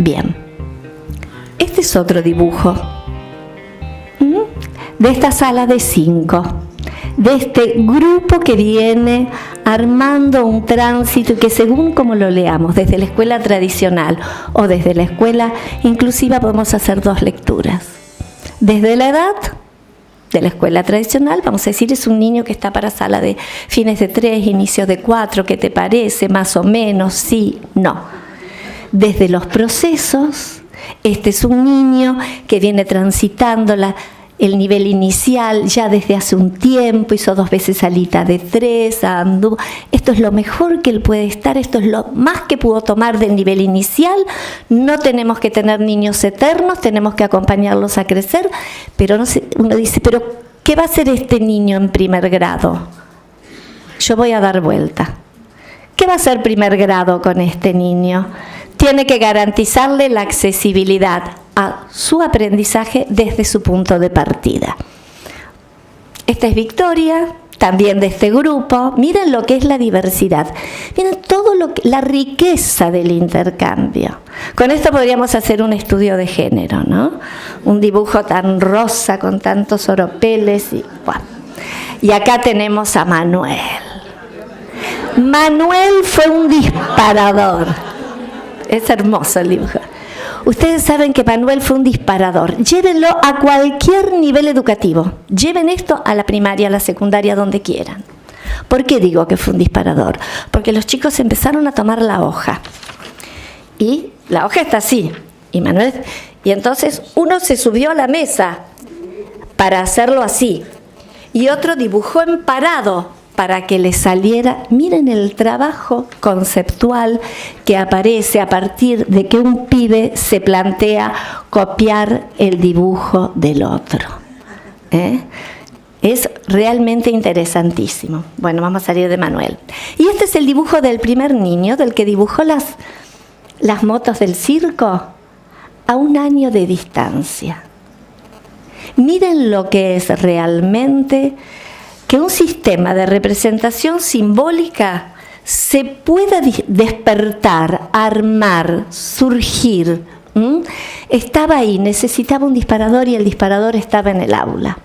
Bien, este es otro dibujo de esta sala de 5, de este grupo que viene armando un tránsito y que según como lo leamos, desde la escuela tradicional o desde la escuela inclusiva, podemos hacer 2 lecturas. Desde la edad de la escuela tradicional, vamos a decir, es un niño que está para sala de fines de 3, inicios de 4, ¿qué te parece? Más o menos, sí, no. Desde los procesos, este es un niño que viene transitando el nivel inicial ya desde hace un tiempo, hizo 2 veces salita de 3, anduvo. Esto es lo mejor que él puede estar, esto es lo más que pudo tomar del nivel inicial. No tenemos que tener niños eternos, tenemos que acompañarlos a crecer, pero no sé, uno dice, pero ¿qué va a hacer este niño en primer grado? Yo voy a dar vuelta. ¿Qué va a hacer primer grado con este niño? Tiene que garantizarle la accesibilidad a su aprendizaje desde su punto de partida. Esta es Victoria, también de este grupo. Miren lo que es la diversidad. Miren la riqueza del intercambio. Con esto podríamos hacer un estudio de género, ¿no? Un dibujo tan rosa, con tantos oropeles. Y acá tenemos a Manuel. Manuel fue un disparador. Es hermoso el dibujo. Ustedes saben que Manuel fue un disparador. Llévenlo a cualquier nivel educativo. Lleven esto a la primaria, a la secundaria, donde quieran. ¿Por qué digo que fue un disparador? Porque los chicos empezaron a tomar la hoja. Y la hoja está así. Y entonces uno se subió a la mesa para hacerlo así. Y otro dibujó en parado para que le saliera. Miren el trabajo conceptual que aparece a partir de que un pibe se plantea copiar el dibujo del otro. Es realmente interesantísimo. Bueno, vamos a salir de Manuel. Y este es el dibujo del primer niño, del que dibujó las motos del circo a 1 año de distancia. Miren lo que es realmente que un sistema de representación simbólica se pueda despertar, armar, surgir. Estaba ahí, necesitaba un disparador y el disparador estaba en el aula.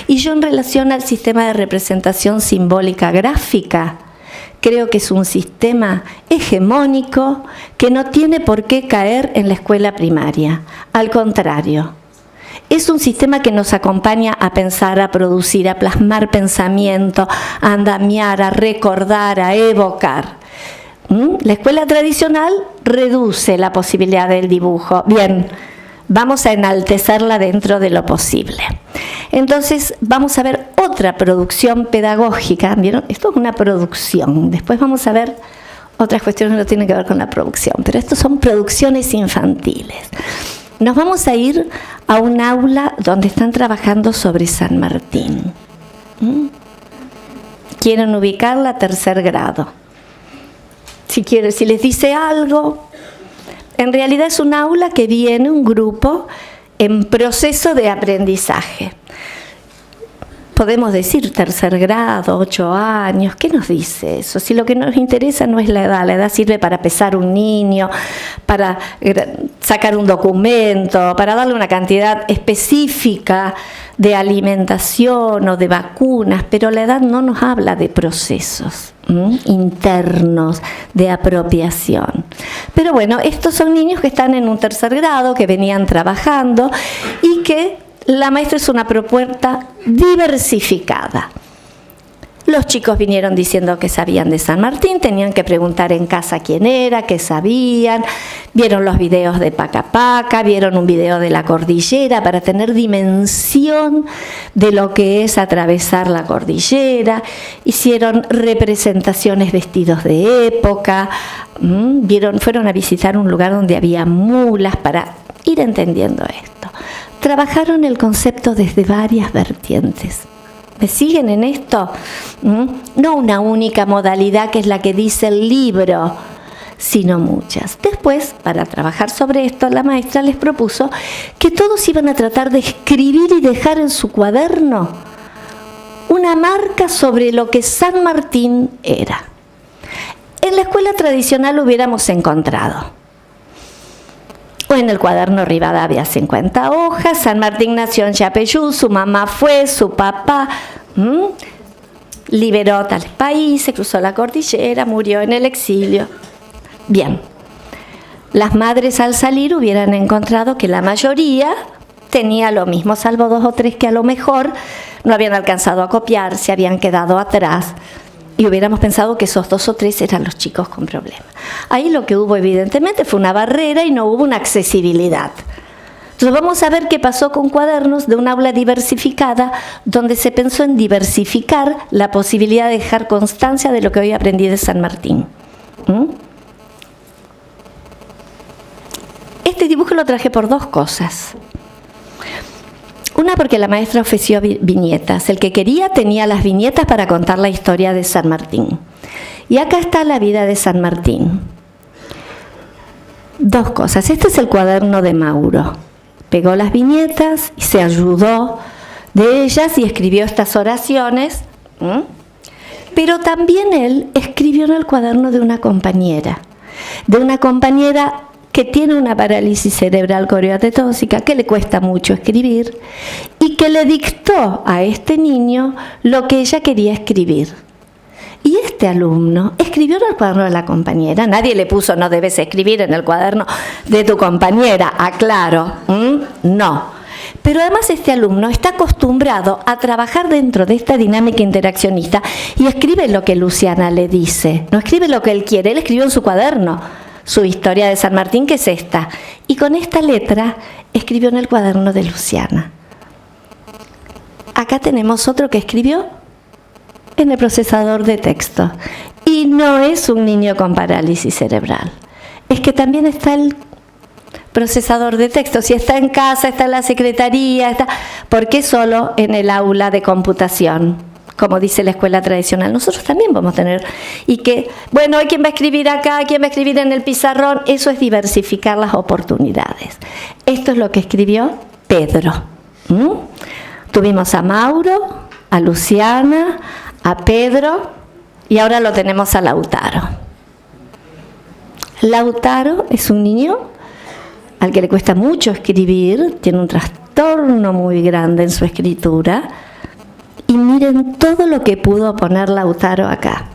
Y yo, en relación al sistema de representación simbólica gráfica, creo que es un sistema hegemónico que no tiene por qué caer en la escuela primaria. Al contrario, es un sistema que nos acompaña a pensar, a producir, a plasmar pensamiento, a andamiar, a recordar, a evocar. La escuela tradicional reduce la posibilidad del dibujo. Bien, vamos a enaltecerla dentro de lo posible. Entonces vamos a ver otra producción pedagógica. ¿Vieron? Esto es una producción. Después vamos a ver otras cuestiones que no tienen que ver con la producción, pero estos son producciones infantiles. Nos vamos a ir a un aula donde están trabajando sobre San Martín. Quieren ubicarla a 3er grado. Si les dice algo, en realidad es un aula que viene un grupo en proceso de aprendizaje. Podemos decir 3er grado, 8 años, ¿qué nos dice eso? Si lo que nos interesa no es la edad sirve para pesar un niño, para sacar un documento, para darle una cantidad específica de alimentación o de vacunas, pero la edad no nos habla de procesos internos de apropiación. Pero bueno, estos son niños que están en un 3er grado, que venían trabajando y que la maestra es una propuesta diversificada. Los chicos vinieron diciendo que sabían de San Martín, tenían que preguntar en casa quién era, qué sabían, vieron los videos de Paca Paca, vieron un video de la cordillera para tener dimensión de lo que es atravesar la cordillera, hicieron representaciones vestidos de época, fueron a visitar un lugar donde había mulas para ir entendiendo esto. Trabajaron el concepto desde varias vertientes. ¿Me siguen en esto? No una única modalidad que es la que dice el libro, sino muchas. Después, para trabajar sobre esto, la maestra les propuso que todos iban a tratar de escribir y dejar en su cuaderno una marca sobre lo que San Martín era. En la escuela tradicional hubiéramos encontrado Fue en el cuaderno Rivadavia, 50 hojas. San Martín nació en Yapeyú, su mamá fue, su papá liberó tales países, cruzó la cordillera, murió en el exilio. Bien, las madres al salir hubieran encontrado que la mayoría tenía lo mismo, salvo 2 o 3 que a lo mejor no habían alcanzado a copiar, se habían quedado atrás. Y hubiéramos pensado que esos 2 o 3 eran los chicos con problemas. Ahí lo que hubo evidentemente fue una barrera y no hubo una accesibilidad. Entonces vamos a ver qué pasó con Cuadernos de un aula diversificada, donde se pensó en diversificar la posibilidad de dejar constancia de lo que hoy aprendí de San Martín. Este dibujo lo traje por 2 cosas. Una, porque la maestra ofreció viñetas. El que quería tenía las viñetas para contar la historia de San Martín. Y acá está la vida de San Martín. 2 cosas. Este es el cuaderno de Mauro. Pegó las viñetas y se ayudó de ellas y escribió estas oraciones. Pero también él escribió en el cuaderno de una compañera que tiene una parálisis cerebral coreoatetóxica, que le cuesta mucho escribir, y que le dictó a este niño lo que ella quería escribir. Y este alumno escribió en el cuaderno de la compañera. Nadie le puso, no debes escribir en el cuaderno de tu compañera, aclaro. No. Pero además este alumno está acostumbrado a trabajar dentro de esta dinámica interaccionista y escribe lo que Luciana le dice. No escribe lo que él quiere, él escribió en su cuaderno su historia de San Martín, que es esta. Y con esta letra escribió en el cuaderno de Luciana. Acá tenemos otro que escribió en el procesador de texto. Y no es un niño con parálisis cerebral. Es que también está el procesador de texto. Si está en casa, está en la secretaría, ¿por qué solo en el aula de computación? Como dice la escuela tradicional, nosotros también vamos a tener, y que, bueno, hay quien va a escribir acá, quien va a escribir en el pizarrón, eso es diversificar las oportunidades. Esto es lo que escribió Pedro. Tuvimos a Mauro, a Luciana, a Pedro, y ahora lo tenemos a Lautaro. Lautaro es un niño al que le cuesta mucho escribir, tiene un trastorno muy grande en su escritura. Y miren todo lo que pudo poner Lautaro acá.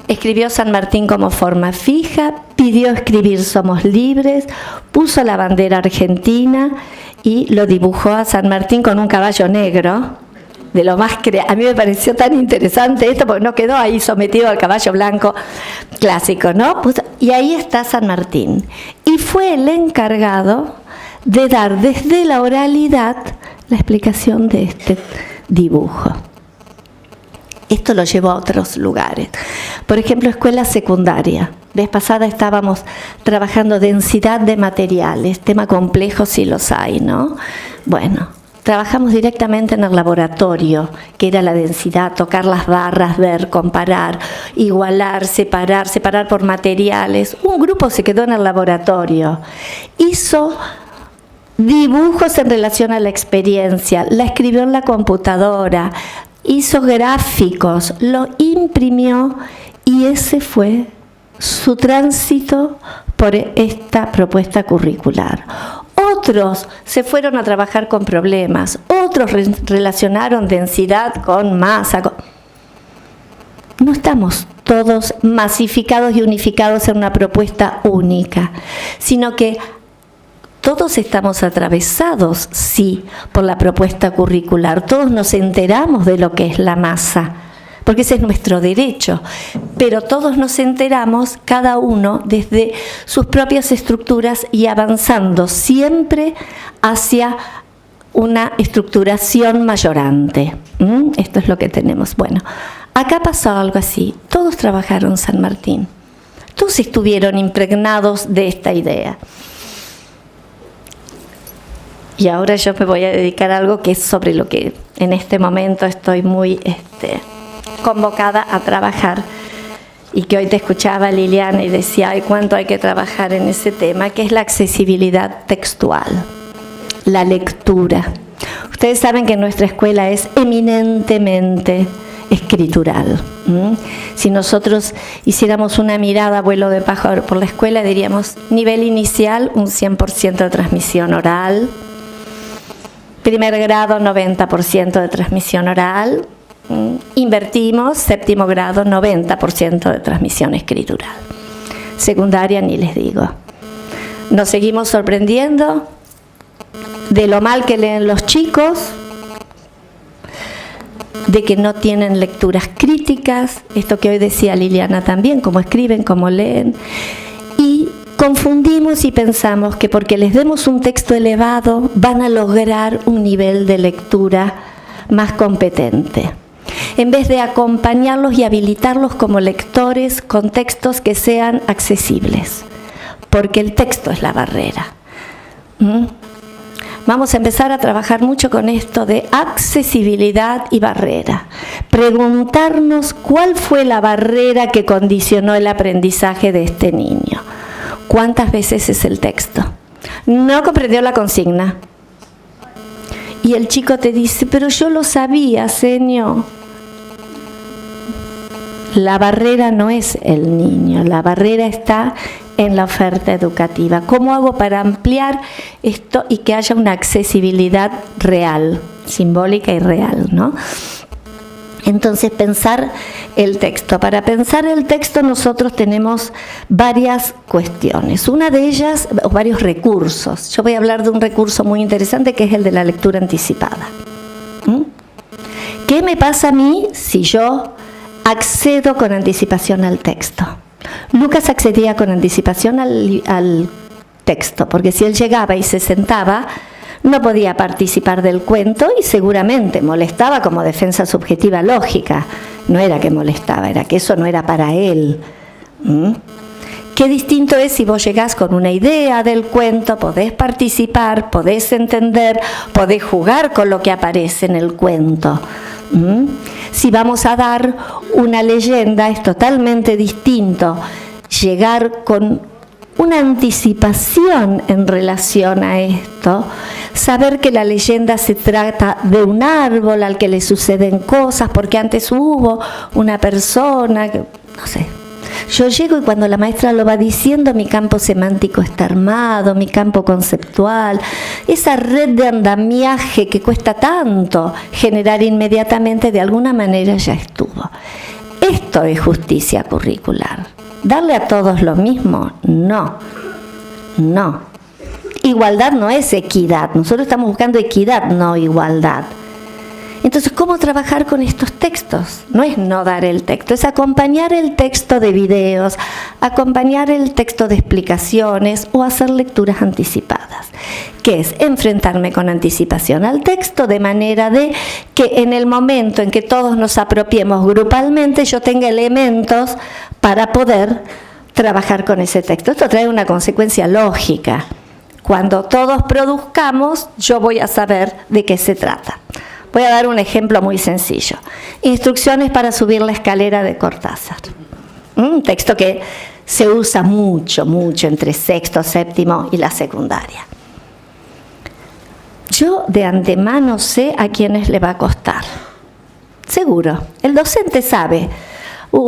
Escribió San Martín como forma fija, pidió escribir Somos Libres, puso la bandera argentina y lo dibujó a San Martín con un caballo negro. De lo más a mí me pareció tan interesante esto porque no quedó ahí sometido al caballo blanco clásico, ¿no? Y ahí está San Martín. Y fue el encargado de dar desde la oralidad la explicación de este dibujo. Esto lo llevó a otros lugares. Por ejemplo, escuela secundaria. Vez pasada estábamos trabajando densidad de materiales, tema complejo si los hay, ¿no? Bueno, trabajamos directamente en el laboratorio, que era la densidad, tocar las barras, ver, comparar, igualar, separar por materiales. Un grupo se quedó en el laboratorio, hizo dibujos en relación a la experiencia, la escribió en la computadora, hizo gráficos, lo imprimió y ese fue su tránsito por esta propuesta curricular. Otros se fueron a trabajar con problemas, otros relacionaron densidad con masa. No estamos todos masificados y unificados en una propuesta única, sino que todos estamos atravesados, sí, por la propuesta curricular. Todos nos enteramos de lo que es la masa, porque ese es nuestro derecho. Pero todos nos enteramos, cada uno, desde sus propias estructuras y avanzando siempre hacia una estructuración mayorante. Esto es lo que tenemos. Bueno, acá pasó algo así. Todos trabajaron San Martín. Todos estuvieron impregnados de esta idea. Y ahora yo me voy a dedicar a algo que es sobre lo que en este momento estoy muy convocada a trabajar. Y que hoy te escuchaba Liliana y decía, ay, cuánto hay que trabajar en ese tema, que es la accesibilidad textual, la lectura. Ustedes saben que nuestra escuela es eminentemente escritural. Si nosotros hiciéramos una mirada a vuelo de pájaro por la escuela, diríamos nivel inicial, un 100% de transmisión oral, primer grado 90% de transmisión oral, invertimos, séptimo grado 90% de transmisión escritural. Secundaria ni les digo. Nos seguimos sorprendiendo de lo mal que leen los chicos, de que no tienen lecturas críticas, esto que hoy decía Liliana también, cómo escriben, cómo leen, y confundimos y pensamos que porque les demos un texto elevado van a lograr un nivel de lectura más competente, en vez de acompañarlos y habilitarlos como lectores con textos que sean accesibles, porque el texto es la barrera. Vamos a empezar a trabajar mucho con esto de accesibilidad y barrera. Preguntarnos cuál fue la barrera que condicionó el aprendizaje de este niño. ¿Cuántas veces es el texto? No comprendió la consigna. Y el chico te dice, pero yo lo sabía, señor. La barrera no es el niño, la barrera está en la oferta educativa. ¿Cómo hago para ampliar esto y que haya una accesibilidad real, simbólica y real, ¿no? Entonces, pensar el texto. Para pensar el texto nosotros tenemos varias cuestiones. Una de ellas, o varios recursos. Yo voy a hablar de un recurso muy interesante que es el de la lectura anticipada. ¿Qué me pasa a mí si yo accedo con anticipación al texto? Lucas accedía con anticipación al texto, porque si él llegaba y se sentaba, no podía participar del cuento y seguramente molestaba como defensa subjetiva lógica. No era que molestaba, era que eso no era para él. Qué distinto es si vos llegás con una idea del cuento, podés participar, podés entender, podés jugar con lo que aparece en el cuento. Si vamos a dar una leyenda es totalmente distinto llegar con una anticipación en relación a esto, saber que la leyenda se trata de un árbol al que le suceden cosas porque antes hubo una persona que, no sé. Yo llego y cuando la maestra lo va diciendo, mi campo semántico está armado, mi campo conceptual, esa red de andamiaje que cuesta tanto generar inmediatamente, de alguna manera ya estuvo. Esto es justicia curricular. ¿Darle a todos lo mismo? No. Igualdad no es equidad. Nosotros estamos buscando equidad, no igualdad. Entonces, ¿cómo trabajar con estos textos? No es no dar el texto, es acompañar el texto de videos, acompañar el texto de explicaciones o hacer lecturas anticipadas, que es enfrentarme con anticipación al texto de manera de que en el momento en que todos nos apropiemos grupalmente yo tenga elementos para poder trabajar con ese texto. Esto trae una consecuencia lógica. Cuando todos produzcamos, yo voy a saber de qué se trata. Voy a dar un ejemplo muy sencillo. Instrucciones para subir la escalera de Cortázar. Un texto que se usa mucho entre sexto, séptimo y la secundaria. Yo de antemano sé a quiénes le va a costar. Seguro. El docente sabe.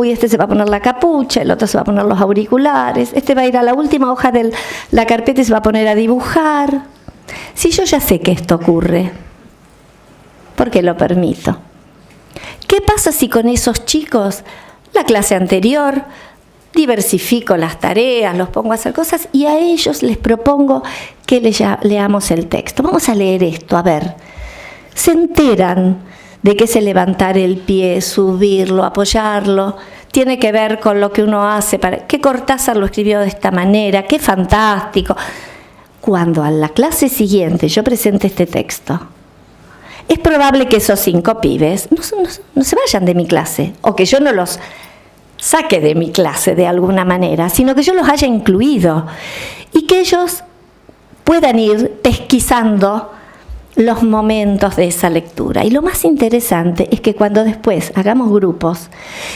Este se va a poner la capucha, el otro se va a poner los auriculares, este va a ir a la última hoja de la carpeta y se va a poner a dibujar. Si yo ya sé que esto ocurre, ¿por qué lo permito? ¿Qué pasa si con esos chicos, la clase anterior, diversifico las tareas, los pongo a hacer cosas y a ellos les propongo que leamos el texto? Vamos a leer esto, a ver. Se enteran de que ese levantar el pie, subirlo, apoyarlo, tiene que ver con lo que uno hace, que Cortázar lo escribió de esta manera, qué fantástico. Cuando a la clase siguiente yo presente este texto, es probable que esos 5 pibes no se vayan de mi clase, o que yo no los saque de mi clase de alguna manera, sino que yo los haya incluido y que ellos puedan ir pesquisando los momentos de esa lectura. Y lo más interesante es que cuando después hagamos grupos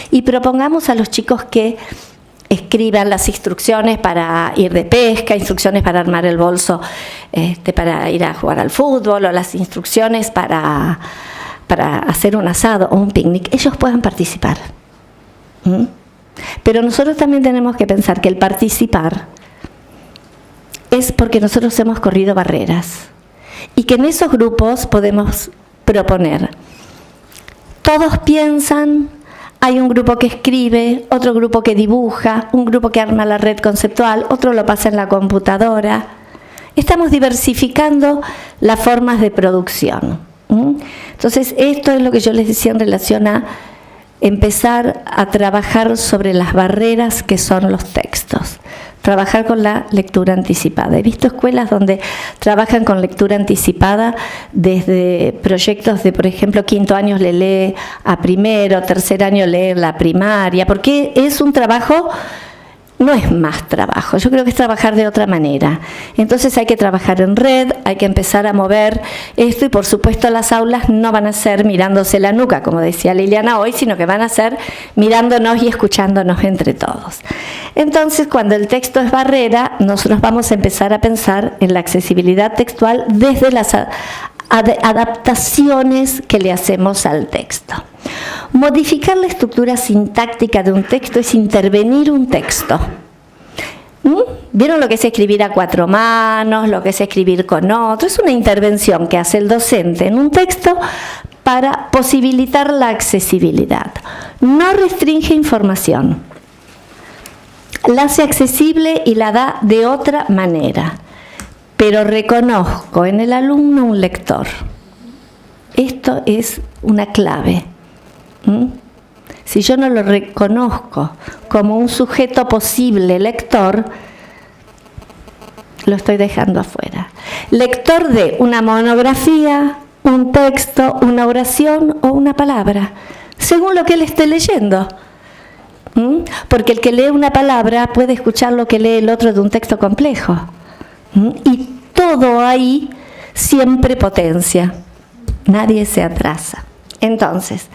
y propongamos a los chicos que escriban las instrucciones para ir de pesca, instrucciones para armar el bolso para ir a jugar al fútbol, o las instrucciones para para hacer un asado o un picnic, ellos puedan participar. Pero nosotros también tenemos que pensar que el participar es porque nosotros hemos corrido barreras y que en esos grupos podemos proponer. Todos piensan, hay un grupo que escribe, otro grupo que dibuja, un grupo que arma la red conceptual, otro lo pasa en la computadora. Estamos diversificando las formas de producción. Entonces, esto es lo que yo les decía en relación a empezar a trabajar sobre las barreras que son los textos. Trabajar con la lectura anticipada. He visto escuelas donde trabajan con lectura anticipada desde proyectos de, por ejemplo, 5º año le lee a primero, 3er año lee la primaria, porque es un trabajo, no es más trabajo, yo creo que es trabajar de otra manera. Entonces hay que trabajar en red, hay que empezar a mover esto y por supuesto las aulas no van a ser mirándose la nuca, como decía Liliana hoy, sino que van a ser mirándonos y escuchándonos entre todos. Entonces, cuando el texto es barrera, nosotros vamos a empezar a pensar en la accesibilidad textual desde las adaptaciones que le hacemos al texto. Modificar la estructura sintáctica de un texto es intervenir un texto. ¿Vieron lo que es escribir a 4 manos, lo que es escribir con otro? Es una intervención que hace el docente en un texto para posibilitar la accesibilidad. No restringe información, la hace accesible y la da de otra manera, pero reconozco en el alumno un lector. Esto es una clave. Si yo no lo reconozco como un sujeto posible lector, lo estoy dejando afuera. Lector de una monografía, un texto, una oración o una palabra, según lo que él esté leyendo. Porque el que lee una palabra puede escuchar lo que lee el otro de un texto complejo. Y todo ahí siempre potencia. Nadie se atrasa. Entonces,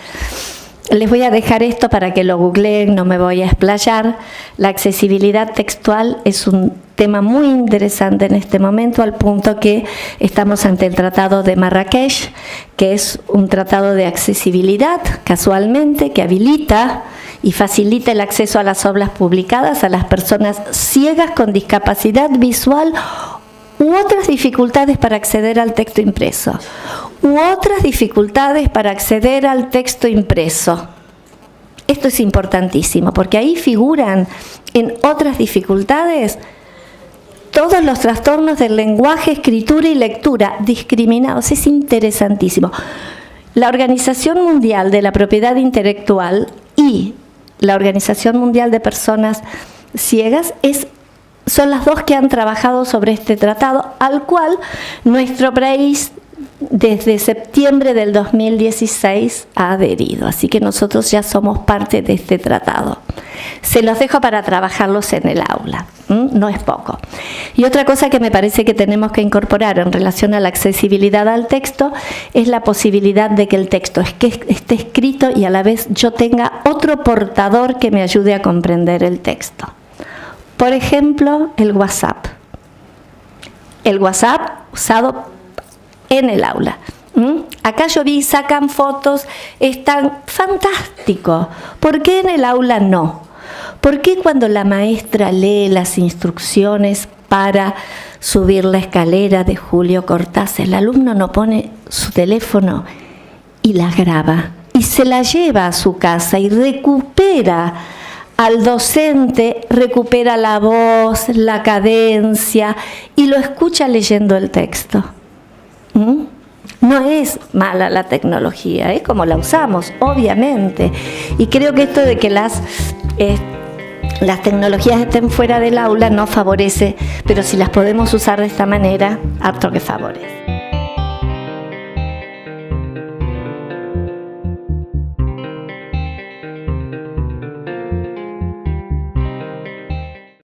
les voy a dejar esto para que lo googleen, no me voy a explayar. La accesibilidad textual es un tema muy interesante en este momento, al punto que estamos ante el Tratado de Marrakech, que es un tratado de accesibilidad, casualmente, que habilita y facilita el acceso a las obras publicadas a las personas ciegas con discapacidad visual u otras dificultades para acceder al texto impreso. Esto es importantísimo, porque ahí figuran en otras dificultades todos los trastornos del lenguaje, escritura y lectura discriminados. Es interesantísimo. La Organización Mundial de la Propiedad Intelectual y la Organización Mundial de Personas Ciegas son las dos que han trabajado sobre este tratado, al cual nuestro país desde septiembre del 2016 ha adherido. Así que nosotros ya somos parte de este tratado. Se los dejo para trabajarlos en el aula, no es poco. Y otra cosa que me parece que tenemos que incorporar en relación a la accesibilidad al texto es la posibilidad de que el texto esté escrito y a la vez yo tenga otro portador que me ayude a comprender el texto. Por ejemplo, el WhatsApp. El WhatsApp usado en el aula. Acá yo vi, sacan fotos, están fantásticos. ¿Por qué en el aula no? ¿Por qué cuando la maestra lee las instrucciones para subir la escalera de Julio Cortázar, el alumno no pone su teléfono y la graba y se la lleva a su casa y recupera al docente, recupera la voz, la cadencia y lo escucha leyendo el texto? No es mala la tecnología, es como la usamos, obviamente. Y creo que esto de que las tecnologías estén fuera del aula no favorece, pero si las podemos usar de esta manera, harto que favorece.